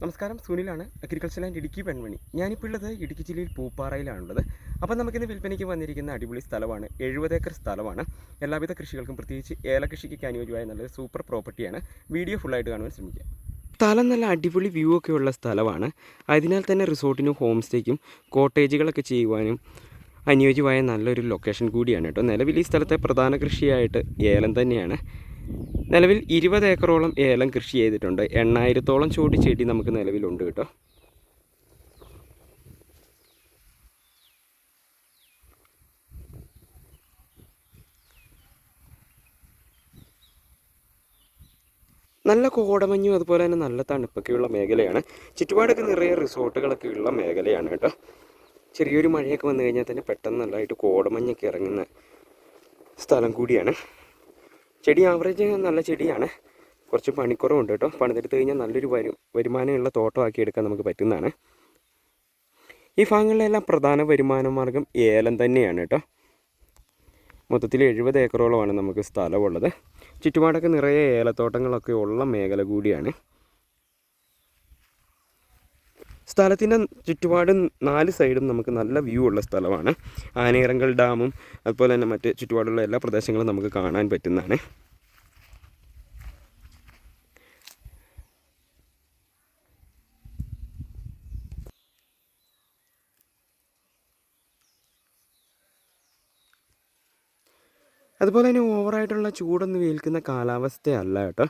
നമസ്കാരം, സുനിലാണ്. Agriculture and Idukki പെൺമണി. ഞാനിപ്പോൾ ഉള്ളത് ഇടുക്കി ജില്ലയിൽ പൂപ്പാറയിലാണുള്ളത്. അപ്പോൾ നമുക്കിന്ന് വിൽപ്പനയ്ക്ക് വന്നിരിക്കുന്ന അടിപൊളി സ്ഥലമാണ്. 70 ഏക്കർ സ്ഥലമാണ്. എല്ലാവിധ കൃഷികൾക്കും, പ്രത്യേകിച്ച് ഏലകൃഷിക്ക് അനുയോജ്യമായ നല്ലൊരു സൂപ്പർ പ്രോപ്പർട്ടിയാണ്. വീഡിയോ ഫുള്ളായിട്ട് കാണുവാൻ ശ്രമിക്കുക. സ്ഥലം നല്ല അടിപൊളി വ്യൂ ഒക്കെ ഉള്ള സ്ഥലമാണ്. അതിനാൽ തന്നെ റിസോർട്ടിനും ഹോം സ്റ്റേക്കും കോട്ടേജുകളൊക്കെ ചെയ്യുവാനും അനുയോജ്യമായ നല്ലൊരു ലൊക്കേഷൻ കൂടിയാണ് കേട്ടോ. നിലവിൽ ഈ സ്ഥലത്തെ പ്രധാന കൃഷിയായിട്ട് ഏലം തന്നെയാണ്. നിലവിൽ 20 ഏക്കറോളം ഏലം കൃഷി ചെയ്തിട്ടുണ്ട്. 8000-ഓളം ചോടി ചെടി നമുക്ക് നിലവിലുണ്ട് കേട്ടോ. നല്ല കോടമഞ്ഞും അതുപോലെ തന്നെ നല്ല തണുപ്പൊക്കെയുള്ള മേഖലയാണ്. ചുറ്റുപാടൊക്കെ നിറയെ റിസോർട്ടുകളൊക്കെ ഉള്ള മേഖലയാണ് കേട്ടോ. ചെറിയൊരു മഴയൊക്കെ വന്നു കഴിഞ്ഞാൽ തന്നെ പെട്ടെന്ന് നല്ലതായിട്ട് കോടമഞ്ഞൊക്കെ ഇറങ്ങുന്ന സ്ഥലം കൂടിയാണ്. ചെടി ആവറേജ് നല്ല ചെടിയാണ്. കുറച്ച് പണിക്കുറവുണ്ട് കേട്ടോ. പണിതെടുത്ത് കഴിഞ്ഞാൽ നല്ലൊരു വരുമാനമുള്ള തോട്ടമാക്കി എടുക്കാൻ നമുക്ക് പറ്റുന്നതാണ്. ഈ ഭാഗങ്ങളിലെല്ലാം പ്രധാന വരുമാന മാർഗം ഏലം തന്നെയാണ് കേട്ടോ. മൊത്തത്തിൽ 70 ഏക്കറോളമാണ് നമുക്ക് സ്ഥലമുള്ളത്. ചുറ്റുപാടൊക്കെ നിറയെ ഏലത്തോട്ടങ്ങളൊക്കെ ഉള്ള മേഖല കൂടിയാണ്. സ്ഥലത്തിൻ്റെ ചുറ്റുപാട് 4 സൈഡും നമുക്ക് നല്ല വ്യൂ ഉള്ള സ്ഥലമാണ്. ആനയിറങ്കൽ ഡാമും അതുപോലെ തന്നെ മറ്റ് ചുറ്റുപാടുള്ള എല്ലാ പ്രദേശങ്ങളും നമുക്ക് കാണാൻ പറ്റുന്നതാണ്. അതുപോലെ തന്നെ ഓവറായിട്ടുള്ള ചൂടൊന്നും ഏൽക്കുന്ന കാലാവസ്ഥയല്ല കേട്ടോ.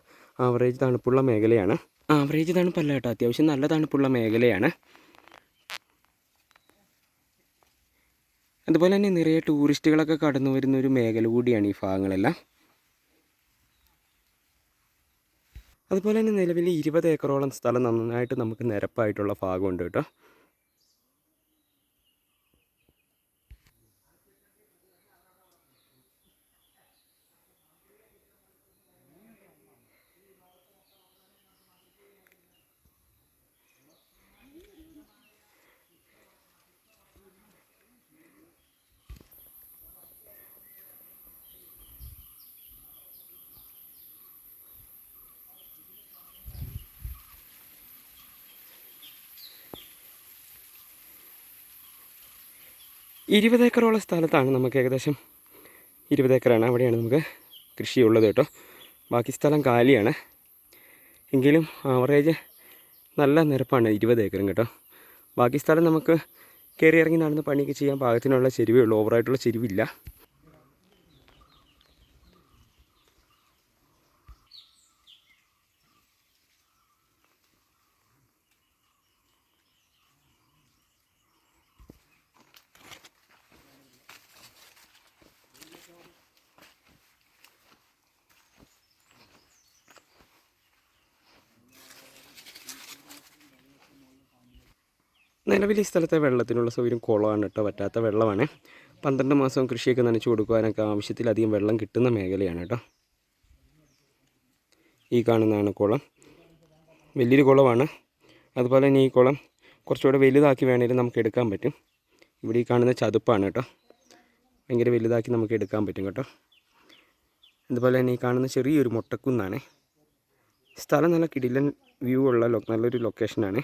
ആവറേജ് തണുപ്പുള്ള മേഖലയാണ്. ആവറേജ് തണുപ്പല്ല കേട്ടോ, അത്യാവശ്യം നല്ല തണുപ്പുള്ള മേഖലയാണ്. അതുപോലെ തന്നെ നിറയെ ടൂറിസ്റ്റുകളൊക്കെ കടന്നു വരുന്നൊരു മേഖല കൂടിയാണ് ഈ ഭാഗങ്ങളെല്ലാം. അതുപോലെ തന്നെ നിലവിൽ 20 ഏക്കറോളം സ്ഥലം നന്നായിട്ട് നമുക്ക് നിരപ്പായിട്ടുള്ള ഭാഗമുണ്ട് കേട്ടോ. ഇരുപത് ഏക്കറോളം സ്ഥലത്താണ് നമുക്ക് ഏകദേശം 20 ഏക്കറാണ്. അവിടെയാണ് നമുക്ക് കൃഷിയുള്ളത് കേട്ടോ. ബാക്കി സ്ഥലം കാലിയാണ്. എങ്കിലും ആവറേജ് നല്ല നിരപ്പാണ് 20 ഏക്കറും കേട്ടോ. ബാക്കി സ്ഥലം നമുക്ക് കയറി ഇറങ്ങി നടന്ന് പണിയൊക്കെ ചെയ്യാൻ പാകത്തിനുള്ള ചെരുവേ ഉള്ളൂ. ഓവറായിട്ടുള്ള ചെരുവില്ല. നിലവിൽ ഈ സ്ഥലത്തെ വെള്ളത്തിനുള്ള സൗകര്യം കുളമാണ് കേട്ടോ. പറ്റാത്ത വെള്ളമാണ്. 12 മാസവും കൃഷിയൊക്കെ നനച്ചു കൊടുക്കുവാനൊക്കെ ആവശ്യത്തിലധികം വെള്ളം കിട്ടുന്ന മേഖലയാണ് കേട്ടോ. ഈ കാണുന്നതാണ് കുളം. വലിയൊരു കുളമാണ്. അതുപോലെ തന്നെ ഈ കുളം കുറച്ചുകൂടെ വലുതാക്കി വേണമെങ്കിലും നമുക്ക് എടുക്കാൻ പറ്റും. ഇവിടെ ഈ കാണുന്ന ചതുപ്പാണ് കേട്ടോ. ഭയങ്കര വലുതാക്കി നമുക്ക് എടുക്കാൻ പറ്റും കേട്ടോ. അതുപോലെ തന്നെ ഈ കാണുന്ന ചെറിയൊരു മൊട്ടക്കുന്നാണ്. സ്ഥലം നല്ല കിടിലൻ വ്യൂ ഉള്ള നല്ലൊരു ലൊക്കേഷനാണ്.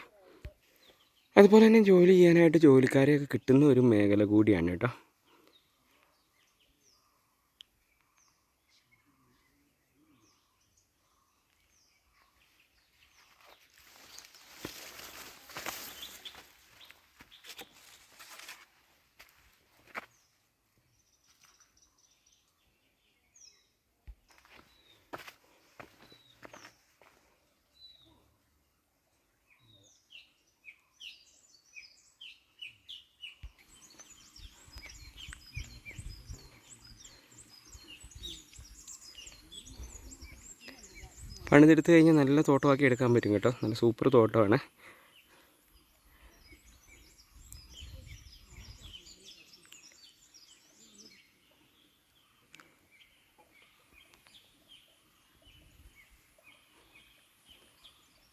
അതുപോലെ തന്നെ ജോലി ചെയ്യാനായിട്ട് ജോലിക്കാരെയൊക്കെ കിട്ടുന്ന ഒരു മേഖല കൂടിയാണ് കേട്ടോ. പണിതെടുത്ത് കഴിഞ്ഞാൽ നല്ല തോട്ടമാക്കി എടുക്കാൻ പറ്റും കേട്ടോ. നല്ല സൂപ്പർ തോട്ടമാണ്.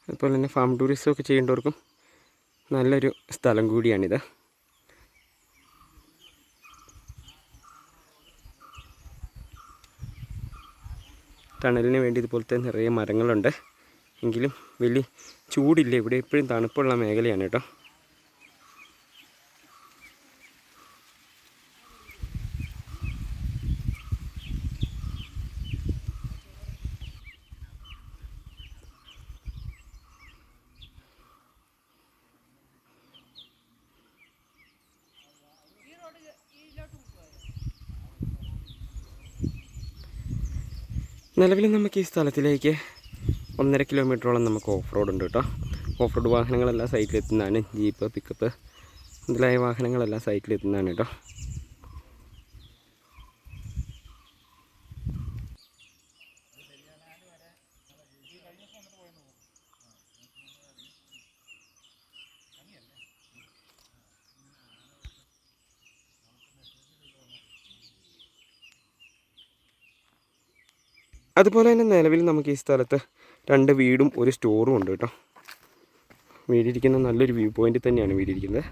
അതുപോലെ തന്നെ ഫാം ടൂറിസം ഒക്കെ ചെയ്യേണ്ടവർക്കും നല്ലൊരു സ്ഥലം കൂടിയാണിത്. ടണലിന് വേണ്ടി ഇതുപോലത്തെ നിറയെ മരങ്ങളുണ്ട്. എങ്കിലും വലിയ ചൂടില്ല. ഇവിടെ എപ്പോഴും തണുപ്പുള്ള മേഖലയാണ് കേട്ടോ. നിലവിൽ നമുക്ക് ഈ സ്ഥലത്തിലേക്ക് 1.5 കിലോമീറ്ററോളം നമുക്ക് ഓഫ് റോഡ് ഉണ്ട് കേട്ടോ. ഓഫ് റോഡ് വാഹനങ്ങളെല്ലാം സൈറ്റിലെത്തുന്നതാണ്. ജീപ്പ്, പിക്കപ്പ് മുതലായ വാഹനങ്ങളെല്ലാം സൈറ്റിലെത്തുന്നതാണ് കേട്ടോ. അതുപോലെ തന്നെ നിലവിൽ നമുക്ക് ഈ സ്ഥലത്ത് 2 വീടും ഒരു സ്റ്റോറും ഉണ്ട് കേട്ടോ. വീടിരിക്കുന്ന നല്ലൊരു വ്യൂ പോയിന്റിൽ തന്നെയാണ് വീടിരിക്കുന്നത്.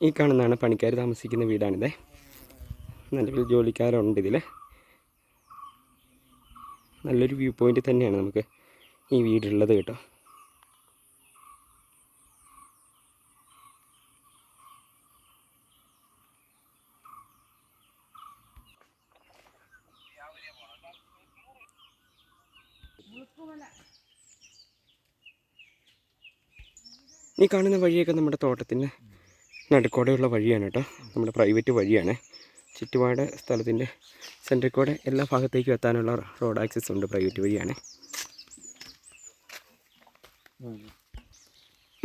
ഈ കാണുന്നതാണ് പണിക്കാർ താമസിക്കുന്ന വീടാണിത്. നിലവിൽ ജോലിക്കാരുണ്ട് ഇതിൽ. നല്ലൊരു വ്യൂ പോയിന്റ് തന്നെയാണ് നമുക്ക് ഈ വീടുള്ളത് കേട്ടോ. ഈ കാണുന്ന വഴിയൊക്കെ നമ്മുടെ തോട്ടത്തിൻ്റെ നടുക്കോടെയുള്ള വഴിയാണ് കേട്ടോ. നമ്മുടെ പ്രൈവറ്റ് വഴിയാണ്. ചുറ്റുപാട് സ്ഥലത്തിൻ്റെ സെൻറ്ററിൽ കൂടെ എല്ലാ ഭാഗത്തേക്കും എത്താനുള്ള റോഡ് ആക്സസ് ഉണ്ട്. പ്രൈവറ്റ് വഴിയാണ്.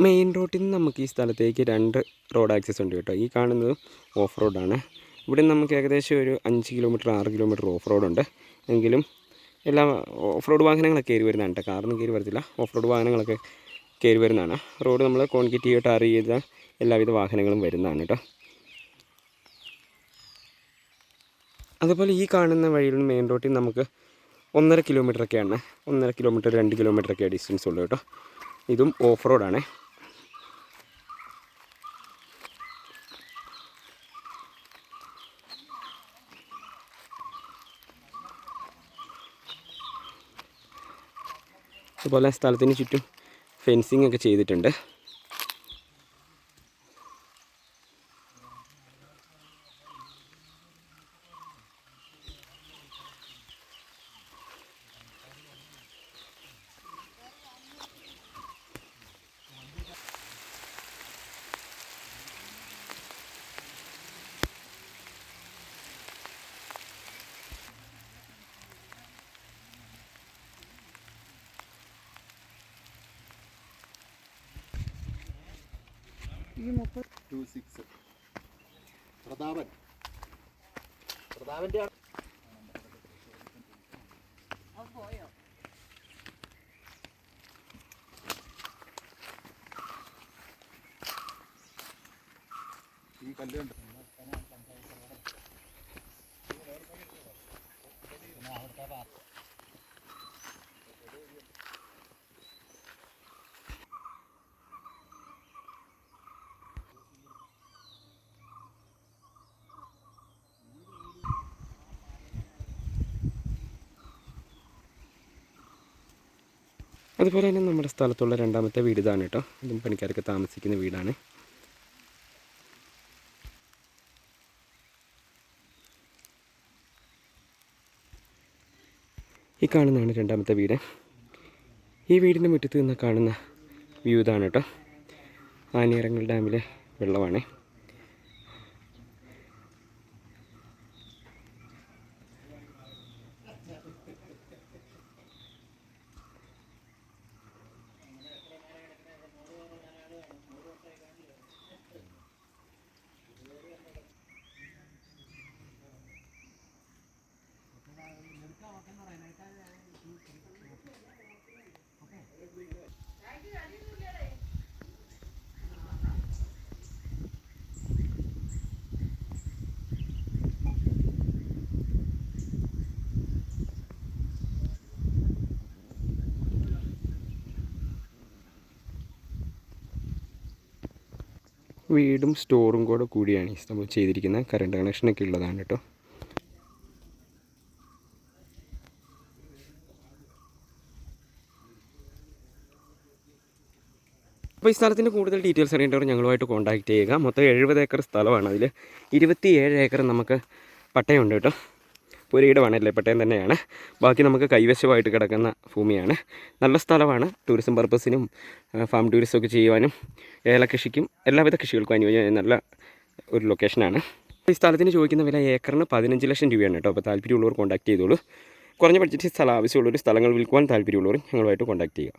മെയിൻ റോഡിൽ നിന്ന് നമുക്ക് ഈ സ്ഥലത്തേക്ക് 2 റോഡ് ആക്സസ് ഉണ്ട് കേട്ടോ. ഈ കാണുന്നത് ഓഫ് റോഡാണ്. ഇവിടെ നമുക്ക് ഏകദേശം ഒരു 5 കിലോമീറ്റർ 6 കിലോമീറ്റർ ഓഫ് റോഡുണ്ട്. എങ്കിലും എല്ലാ ഓഫ് റോഡ് വാഹനങ്ങളൊക്കെ കയറി വരുന്നതാണ് കേട്ടോ. കാറൊന്നും കയറി വരത്തില്ല. ഓഫ് റോഡ് വാഹനങ്ങളൊക്കെ കയറി വരുന്നതാണ്. റോഡ് നമ്മൾ കോൺക്രീറ്റ് ചെയ്ത് ടാർ ചെയ്ത എല്ലാവിധ വാഹനങ്ങളും വരുന്നതാണ് കേട്ടോ. അതുപോലെ ഈ കാണുന്ന വഴിയിൽ നിന്ന് മെയിൻ റോഡിൽ നമുക്ക് 1.5 കിലോമീറ്ററൊക്കെയാണ്. 1.5 കിലോമീറ്റർ 2 കിലോമീറ്ററൊക്കെ ഡിസ്റ്റൻസ് ഉള്ളൂ കേട്ടോ. ഇതും ഓഫ് റോഡാണ്. അതുപോലെ സ്ഥലത്തിന് ചുറ്റും ഫെൻസിങ് ഒക്കെ ചെയ്തിട്ടുണ്ട്. ഈ 26 പ്രതാപൻ്റെ പോയോ? ഈ കല്ലുണ്ട്. അതുപോലെ തന്നെ നമ്മുടെ സ്ഥലത്തുള്ള രണ്ടാമത്തെ വീട് ഇതാണ് കേട്ടോ. ഇതും പണിക്കാരൊക്കെ താമസിക്കുന്ന വീടാണ്. ഈ കാണുന്നതാണ് രണ്ടാമത്തെ വീട്. ഈ വീടിൻ്റെ മുറ്റത്ത് നിന്ന് കാണുന്ന വ്യൂ ഇതാണ് കേട്ടോ. ആനയിറങ്ങൽ ഡാമിലെ വെള്ളമാണ്. വീടും സ്റ്റോറും കൂടെ കൂടിയാണ് ഈ സംഭവം ചെയ്തിരിക്കുന്നത്. കറണ്ട് കണക്ഷനൊക്കെ ഉള്ളതാണ് കേട്ടോ. അപ്പോൾ ഈ സ്ഥലത്തിൻ്റെ കൂടുതൽ ഡീറ്റെയിൽസ് അറിയേണ്ടവർ ഞങ്ങളുമായിട്ട് കോൺടാക്റ്റ് ചെയ്യുക. മൊത്തം 70 ഏക്കർ സ്ഥലമാണ്. അതിൽ 27 ഏക്കർ നമുക്ക് പട്ടയമുണ്ട് കേട്ടോ. പുരയിടമാണല്ലേ, പട്ടയം തന്നെയാണ്. ബാക്കി നമുക്ക് കൈവശമായിട്ട് കിടക്കുന്ന ഭൂമിയാണ്. നല്ല സ്ഥലമാണ്. ടൂറിസം പർപ്പസിനും ഫാം ടൂറിസമൊക്കെ ചെയ്യുവാനും ഏലകൃഷിക്കും എല്ലാവിധ കൃഷികൾക്കും അനുയോജ്യമായ നല്ല ഒരു ലൊക്കേഷനാണ്. ഈ സ്ഥലത്തിന് ചോദിക്കുന്ന വില ഏക്കറിന് 15 ലക്ഷം രൂപയാണ് കേട്ടോ. അപ്പോൾ താല്പര്യമുള്ളവർ കോൺടാക്റ്റ് ചെയ്തോളൂ. കുറഞ്ഞ ബഡ്ജറ്റിൽ സ്ഥലം ആവശ്യമുള്ളൊരു സ്ഥലങ്ങൾ വിൽക്കുവാൻ താല്പര്യമുള്ളവർ ഞങ്ങളുമായിട്ട് കോൺടാക്റ്റ് ചെയ്യുക.